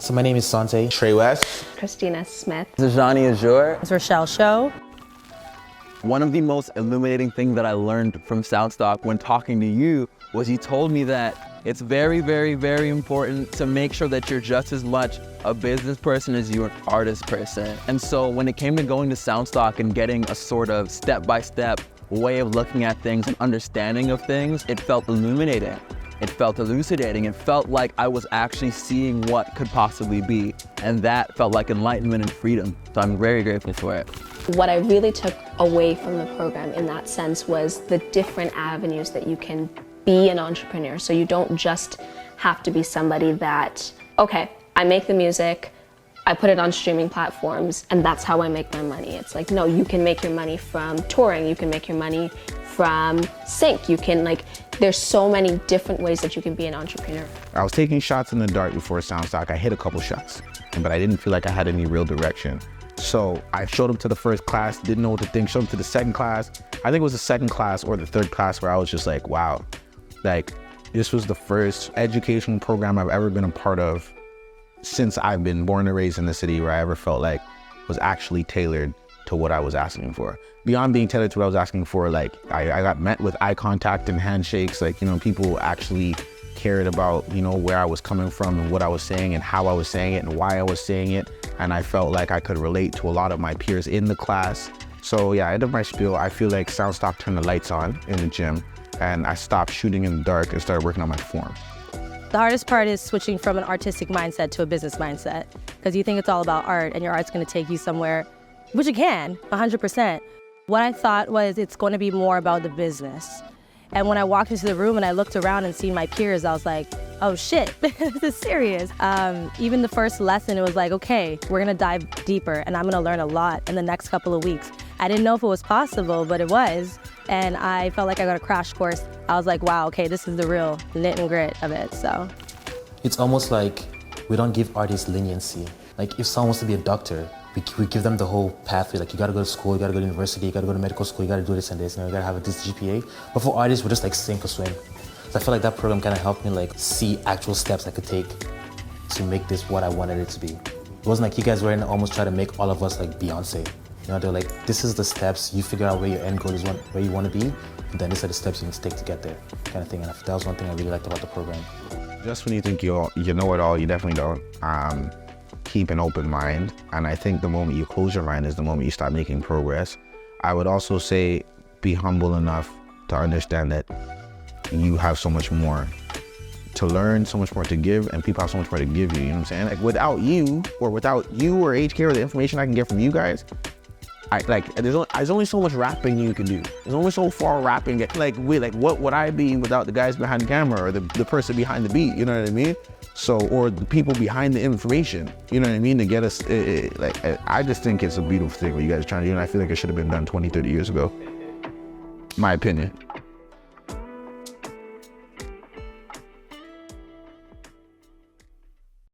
So my name is Sante. Trey West. Christina Smith. Zajani Azure. It's Rochelle Show. One of the most illuminating things that I learned from SoundStock when talking to you was you told me that it's very, very, very important to make sure that you're just as much a business person as you're an artist person. And so when it came to going to SoundStock and getting a sort of step-by-step way of looking at things and understanding of things, it felt illuminating. It felt elucidating. It felt like I was actually seeing what could possibly be. And that felt like enlightenment and freedom. So I'm very grateful for it. What I really took away from the program in that sense was the different avenues that you can be an entrepreneur. So you don't just have to be somebody that, okay, I make the music, I put it on streaming platforms, and that's how I make my money. It's like, no, you can make your money from touring, you can make your money from sync, you can there's so many different ways that you can be an entrepreneur. I was taking shots in the dark before SoundStock. I hit a couple shots, but I didn't feel like I had any real direction. So I showed up to the first class, didn't know what to think, showed up to the second class. I think it was the second class or the third class where I was just like, wow, this was the first educational program I've ever been a part of since I've been born and raised in the city, where I ever felt like was actually tailored to what I was asking for. Beyond being tailored to what I was asking for, I got met with eye contact and handshakes. People actually cared about, where I was coming from and what I was saying and how I was saying it and why I was saying it. And I felt like I could relate to a lot of my peers in the class. So yeah, end of my spiel, I feel like SoundStock turned the lights on in the gym and I stopped shooting in the dark and started working on my form. The hardest part is switching from an artistic mindset to a business mindset, because you think it's all about art and your art's going to take you somewhere, which it can, 100%. What I thought was it's going to be more about the business. And when I walked into the room and I looked around and seen my peers, I was like, oh shit, this is serious. Even the first lesson, it was like, okay, we're gonna dive deeper and I'm gonna learn a lot in the next couple of weeks. I didn't know if it was possible, but it was. And I felt like I got a crash course. I was like, wow, okay, this is the real knit and grit of it, so. It's almost like we don't give artists leniency. Like if someone wants to be a doctor, we give them the whole pathway. Like you gotta go to school, you gotta go to university, you gotta go to medical school, you gotta do this and this, you gotta have this GPA. But for artists, we're just sink or swim. So I feel like that program kind of helped me see actual steps I could take to make this what I wanted it to be. It wasn't like you guys were almost trying to make all of us like Beyonce. They're like, this is the steps, you figure out where your end goal is, where you want to be, and then these are the steps you can take to get there, kind of thing. And that was one thing I really liked about the program. Just when you think you know it all, you definitely don't. Keep an open mind, and I think the moment you close your mind is the moment you start making progress. I would also say be humble enough to understand that you have so much more to learn, so much more to give, and people have so much more to give you, you know what I'm saying? Without you or HK or the information I can get from you guys, there's only so much rapping you can do. There's only so far rapping. What would I be without the guys behind the camera or the person behind the beat, you know what I mean? So, or the people behind the information, you know what I mean, to get us, I just think it's a beautiful thing what you guys are trying to do, and I feel like it should have been done 20, 30 years ago. My opinion.